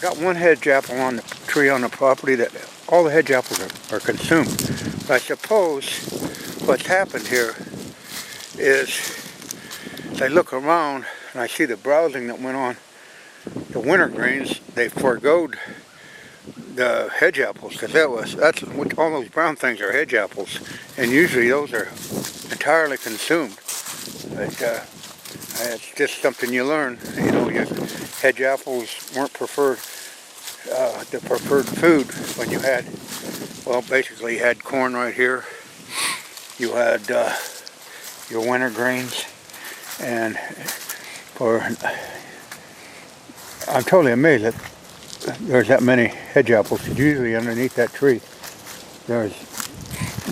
got one hedge apple on the tree on the property that all the hedge apples are consumed. But I suppose what's happened here is I look around and I see the browsing that went on the wintergreens. They forgoed the hedge apples because that's all those brown things are hedge apples, and usually those are entirely consumed. But it's just something you learn. You know, hedge apples weren't the preferred food when you had, well, basically you had corn right here. You had your winter grains, and I'm totally amazed that there's that many hedge apples. Usually underneath that tree there's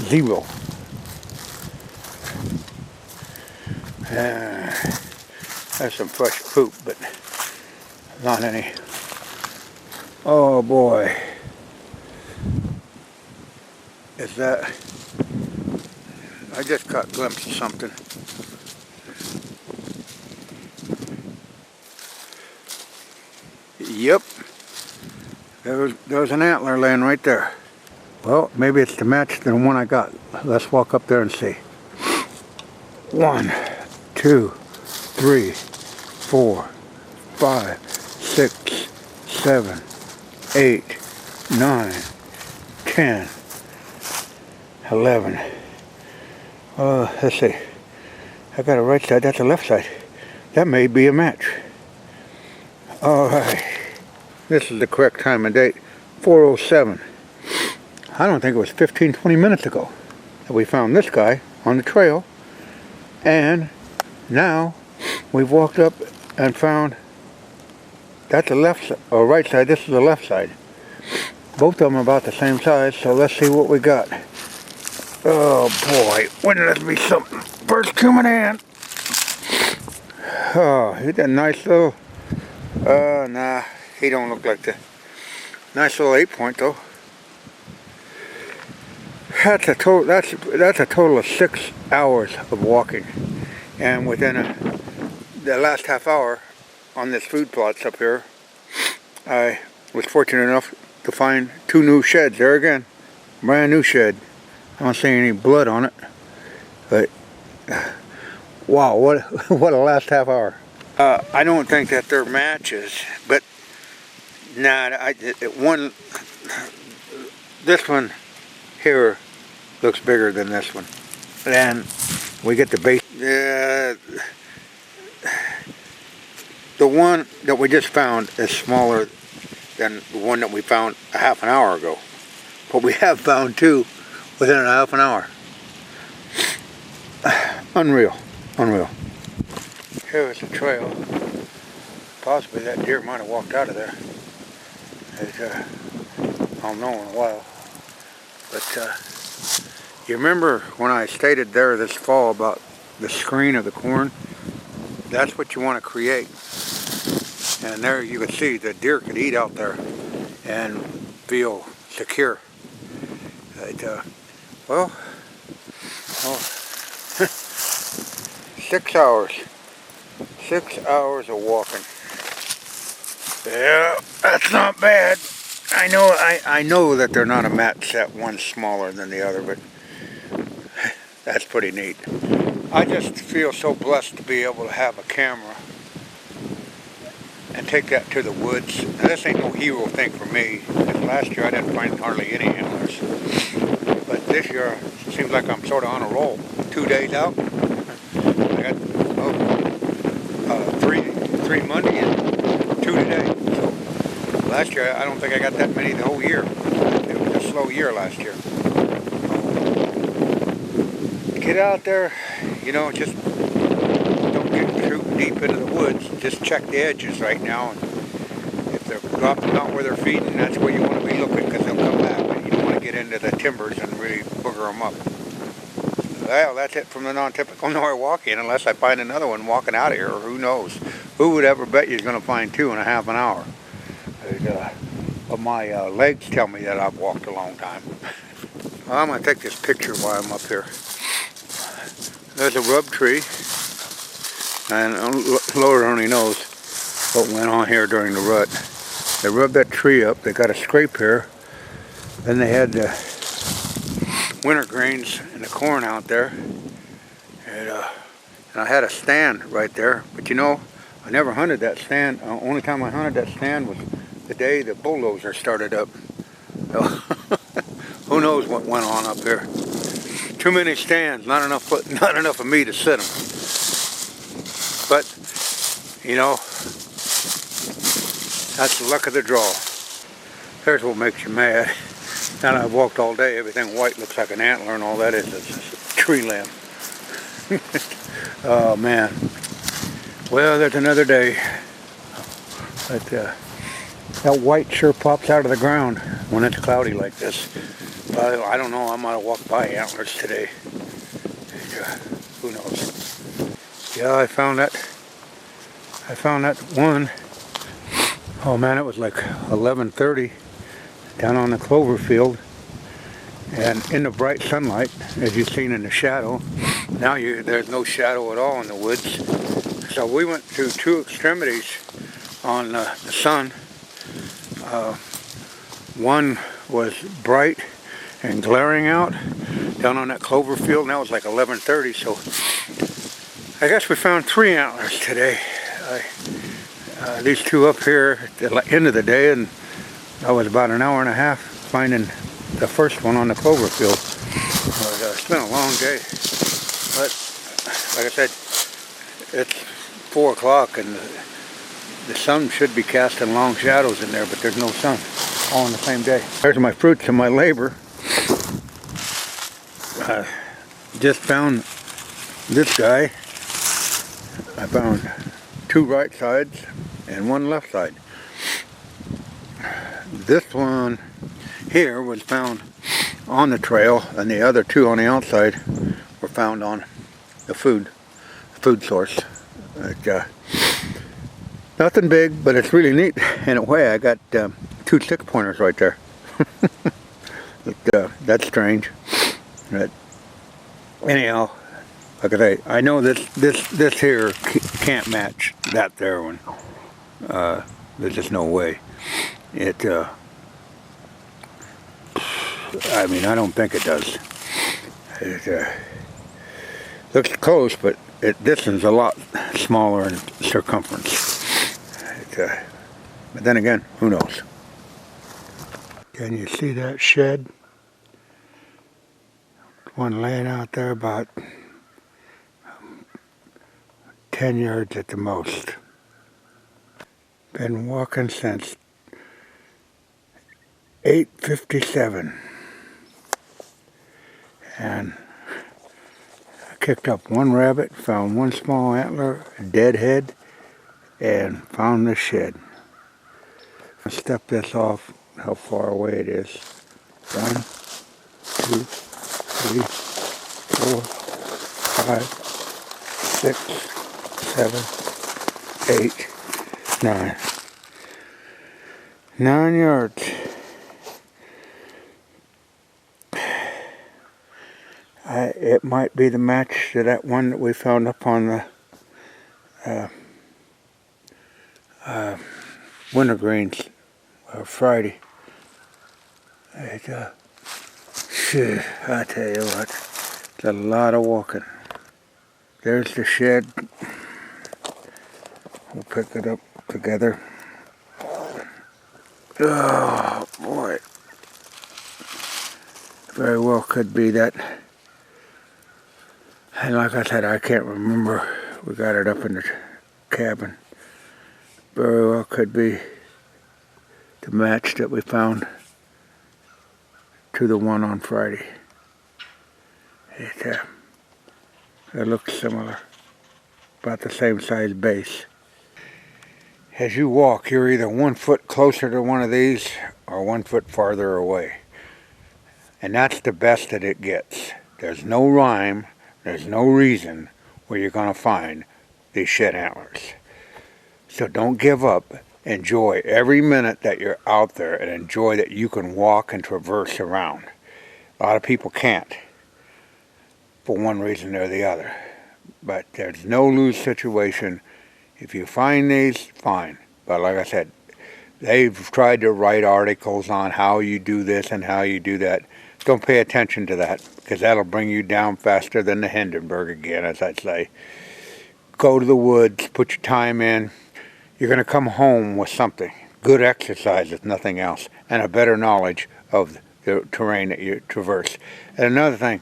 zero. There's some fresh poop, but not any. Oh boy, is that, I just caught a glimpse of something. Yep, there's an antler laying right there. Well, maybe it's to match the one I got. Let's walk up there and see. 1, 2, 3, 4, 5, 6, 7, 8, 9, 10, 11. Let's see. I got a right side, that's a left side. That may be a match. Alright. This is the correct time and date. 4:07. I don't think it was 15-20 minutes ago that we found this guy on the trail. And now we've walked up and found that's the left side, or right side. This is the left side. Both of them are about the same size, so let's see what we got. Oh boy, wouldn't this be something? First coming in. Oh, he's got a nice little, nah, he don't look like the nice little 8-point though. That's a total of 6 hours of walking, and within the last half hour on this food plots up here, I was fortunate enough to find 2 new sheds. There again, brand new shed. I don't see any blood on it, but wow, what a last half hour. I don't think that they're matches, but nah, this one here looks bigger than this one. And we get the base. The one that we just found is smaller than the one that we found a half an hour ago. But we have found 2 within a half an hour. Unreal, unreal. Here's the trail. Possibly that deer might have walked out of there. I don't know in a while. But you remember when I stated there this fall about the screen of the corn? That's what you want to create. And there you can see the deer could eat out there and feel secure. Well, 6 hours. 6 hours of walking. Yeah, that's not bad. I know that they're not a match set, one's smaller than the other, but that's pretty neat. I just feel so blessed to be able to have a camera and take that to the woods. Now, this ain't no hero thing for me. Last year I didn't find hardly any antlers, but this year it seems like I'm sort of on a roll. 2 days out, I got three Monday and 2 today. So last year I don't think I got that many the whole year. It was a slow year last year. Get out there, you know, just don't get too deep into the woods. Just check the edges right now, and if they're dropping out where they're feeding, that's where you want to be looking, because they'll come back. But you don't want to get into the timbers and really booger them up. Well, that's it from the non-typical Norway walking, unless I find another one walking out of here, or who knows. Who would ever bet you're going to find 2 in a half an hour? But my legs tell me that I've walked a long time. Well, I'm going to take this picture while I'm up here. There's a rub tree, and Lord only knows what went on here during the rut. They rubbed that tree up. They got a scrape here. Then they had the winter greens and the corn out there. And I had a stand right there. But you know, I never hunted that stand. Only time I hunted that stand was the day the bulldozer started up. So, who knows what went on up here. Too many stands, not enough of me to sit them. But, you know, that's the luck of the draw. Here's what makes you mad. Now that I've walked all day, everything white looks like an antler, and all that is a tree limb. Oh man. Well, there's another day. But that white sure pops out of the ground when it's cloudy like this. I don't know, I might have walked by antlers today. Who knows? Yeah, I found that one. Oh man, it was like 11:30 down on the clover field. And in the bright sunlight, as you've seen in the shadow, now there's no shadow at all in the woods. So we went through two extremities on the sun. One was bright and glaring out down on that clover field. Now it's like 11:30, so I guess we found 3 antlers today. These two up here at the end of the day, and that was about an hour and a half finding the first one on the clover field. But, it's been a long day, but like I said, it's 4 o'clock and the sun should be casting long shadows in there, but there's no sun, all on the same day. There's my fruits and my labor. Just found this guy. I found 2 right sides and 1 left side. This one here was found on the trail, and the other 2 on the outside were found on the food source. Nothing big, but it's really neat in a way. I got 2 stick pointers right there. But, that's strange. But anyhow, like I say, I know this here can't match that there one. There's just no way. I mean, I don't think it does. It looks close, but this one's a lot smaller in circumference. But then again, who knows? Can you see that shed? One laying out there about 10 yards at the most. Been walking since 8:57. And I kicked up 1 rabbit, found 1 small antler, a dead head, and found the shed. I'll step this off, how far away it is. 1, 2, 3, 4, 5, 6, 7, 8, 9. 9 yards. It might be the match to that one that we found up on the wintergreens Friday. I tell you what, it's a lot of walking. There's the shed. We'll pick it up together. Oh boy. Very well could be that. And like I said, I can't remember. We got it up in the cabin. Very well could be the match that we found to the one on Friday. It looks similar. About the same size base. As you walk, you're either 1 foot closer to one of these or 1 foot farther away. And that's the best that it gets. There's no rhyme. There's no reason where you're going to find these shed antlers. So don't give up. Enjoy every minute that you're out there and enjoy that you can walk and traverse around. A lot of people can't for one reason or the other. But there's no lose situation. If you find these, fine. But like I said, They've tried to write articles on how you do this and how you do that. Don't pay attention to that, because that'll bring you down faster than the Hindenburg again, as I say. Go to the woods, put your time in. You're going to come home with something. Good exercise, if nothing else, and a better knowledge of the terrain that you traverse. And another thing,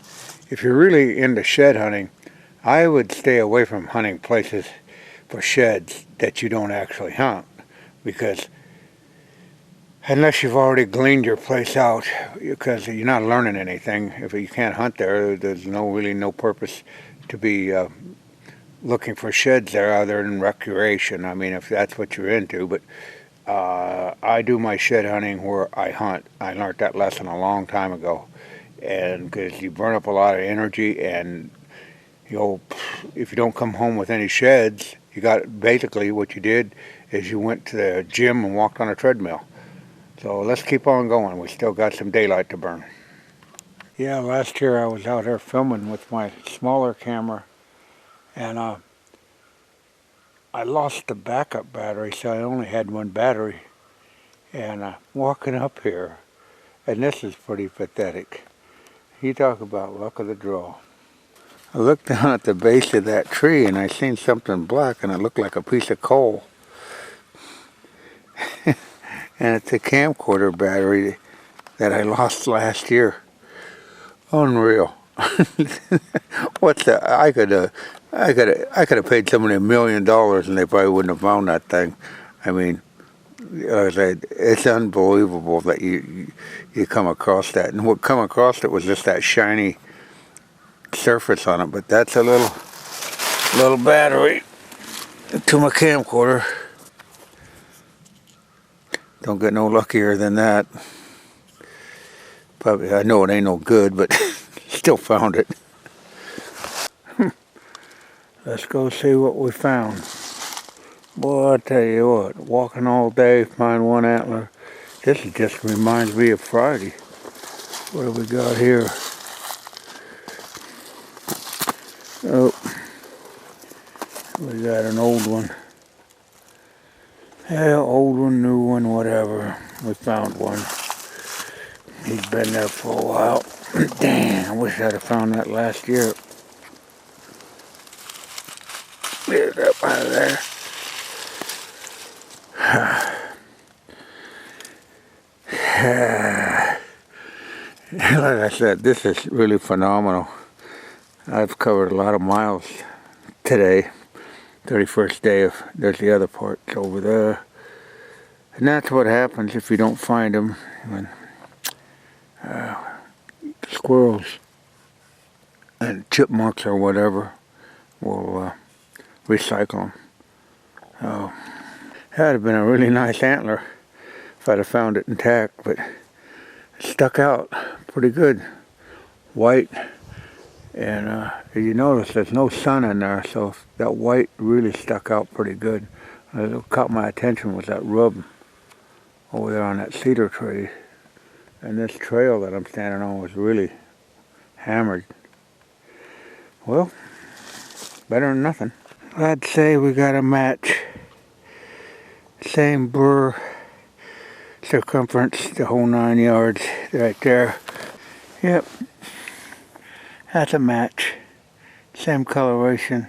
if you're really into shed hunting, I would stay away from hunting places for sheds that you don't actually hunt, because unless you've already gleaned your place out, because you're not learning anything. If you can't hunt there, there's really no purpose to be looking for sheds there other than recreation. I mean, if that's what you're into. But I do my shed hunting where I hunt. I learned that lesson a long time ago, and because you burn up a lot of energy, and if you don't come home with any sheds, you got basically what you did is you went to the gym and walked on a treadmill. So let's keep on going. We still got some daylight to burn. Yeah, last year I was out here filming with my smaller camera, and I lost the backup battery, so I only had one battery. And walking up here, and this is pretty pathetic. You talk about luck of the draw. I looked down at the base of that tree and I seen something black, and it looked like a piece of coal. And it's a camcorder battery that I lost last year. Unreal. What's that? I could have paid somebody $1 million and they probably wouldn't have found that thing. I mean, it's unbelievable that you come across that. And what come across it was just that shiny surface on it. But that's a little battery to my camcorder. Don't get no luckier than that. Probably, I know it ain't no good, but still found it. Let's go see what we found. Boy, I tell you what, walking all day, find one antler. This just reminds me of Friday. What do we got here? Oh, we got an old one. Yeah, old one, new one, whatever. We found one. He's been there for a while. Damn, I wish I'd have found that last year. Get it up out of there. Like I said, this is really phenomenal. I've covered a lot of miles today. 31st day of, there's the other part over there. And that's what happens if you don't find them. When squirrels and chipmunks or whatever will recycle them. Oh, that'd have been a really nice antler if I'd have found it intact, but it stuck out pretty good. White. And as you notice, there's no sun in there, so that white really stuck out pretty good. What caught my attention was that rub over there on that cedar tree. And this trail that I'm standing on was really hammered. Well, better than nothing. I'd say we got a match. Same burr, circumference, the whole 9 yards right there. Yep. That's a match. Same coloration.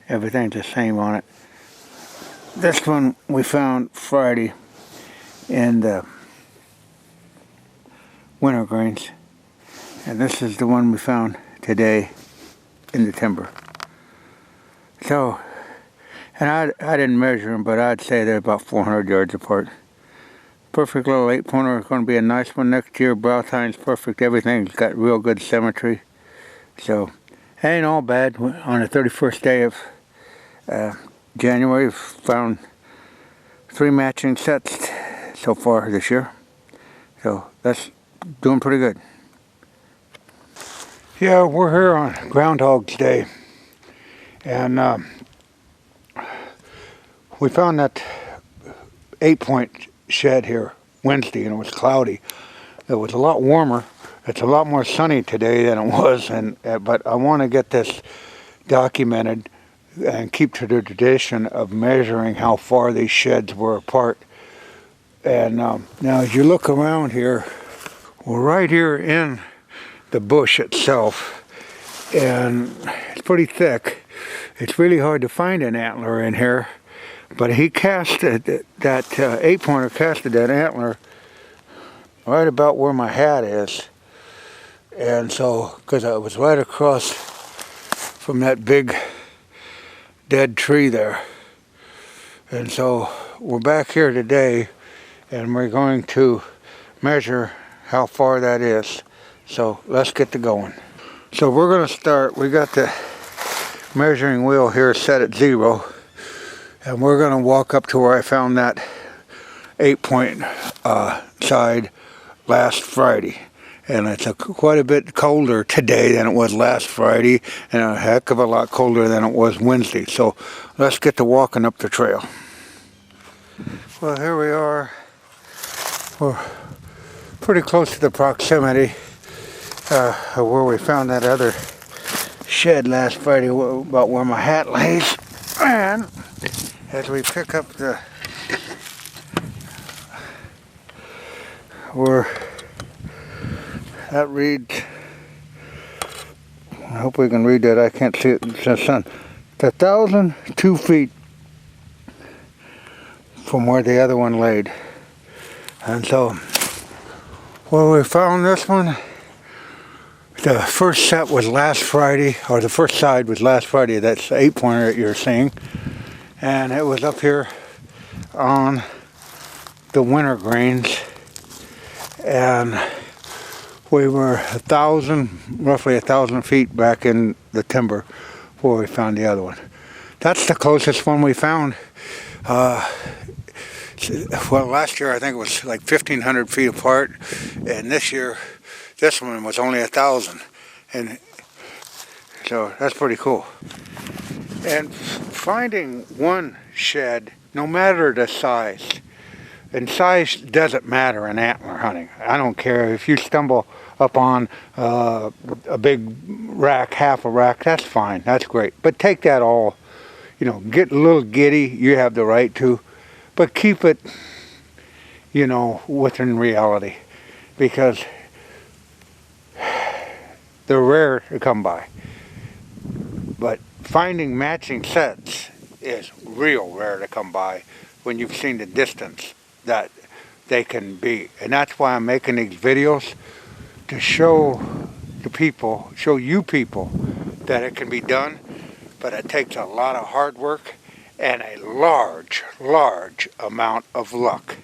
Everything's the same on it. This one we found Friday in the wintergreens. And this is the one we found today in the timber. So, and I didn't measure them, but I'd say they're about 400 yards apart. Perfect little 8-pointer. It's going to be a nice one next year. Brow time's perfect. Everything's got real good symmetry. So, it ain't all bad. On the 31st day of January, we've found 3 matching sets so far this year. So, that's doing pretty good. Yeah, we're here on Groundhog's Day. And we found that 8-point shed here Wednesday, and it was cloudy. It was a lot warmer. It's a lot more sunny today than it was, but I want to get this documented and keep to the tradition of measuring how far these sheds were apart And now as you look around here, we're right here in the bush itself, and it's pretty thick. It's really hard to find an antler in here, but he casted that 8-pointer casted that antler right about where my hat is. And so, because I was right across from that big dead tree there. And so we're back here today, and we're going to measure how far that is. So let's get to going. So we're going to start. We got the measuring wheel here set at 0, and we're going to walk up to where I found that 8-point side last Friday. And it's quite a bit colder today than it was last Friday, and a heck of a lot colder than it was Wednesday. So let's get to walking up the trail. Well, here we are. We're pretty close to the proximity where we found that other shed last Friday, about where my hat lays. And as we pick up that reads, I hope we can read that, I can't see it in the sun. It's 1,002 feet from where the other one laid. And so, where we found this one, the first set was last Friday, or the first side was last Friday, that's the 8-pointer that you're seeing. And it was up here on the winter greens. And we were roughly 1,000 feet back in the timber where we found the other one. That's the closest one we found. Well, last year I think it was like 1,500 feet apart, and this year this one was only 1,000, and so that's pretty cool. And finding one shed, no matter the size, and size doesn't matter in antler hunting. I don't care if you stumble upon a big rack, half a rack, that's fine, that's great. But take that all, get a little giddy, you have the right to, but keep it, within reality, because they're rare to come by. But finding matching sets is real rare to come by when you've seen the distance that they can be. And that's why I'm making these videos, to show you people that it can be done, but it takes a lot of hard work and a large amount of luck.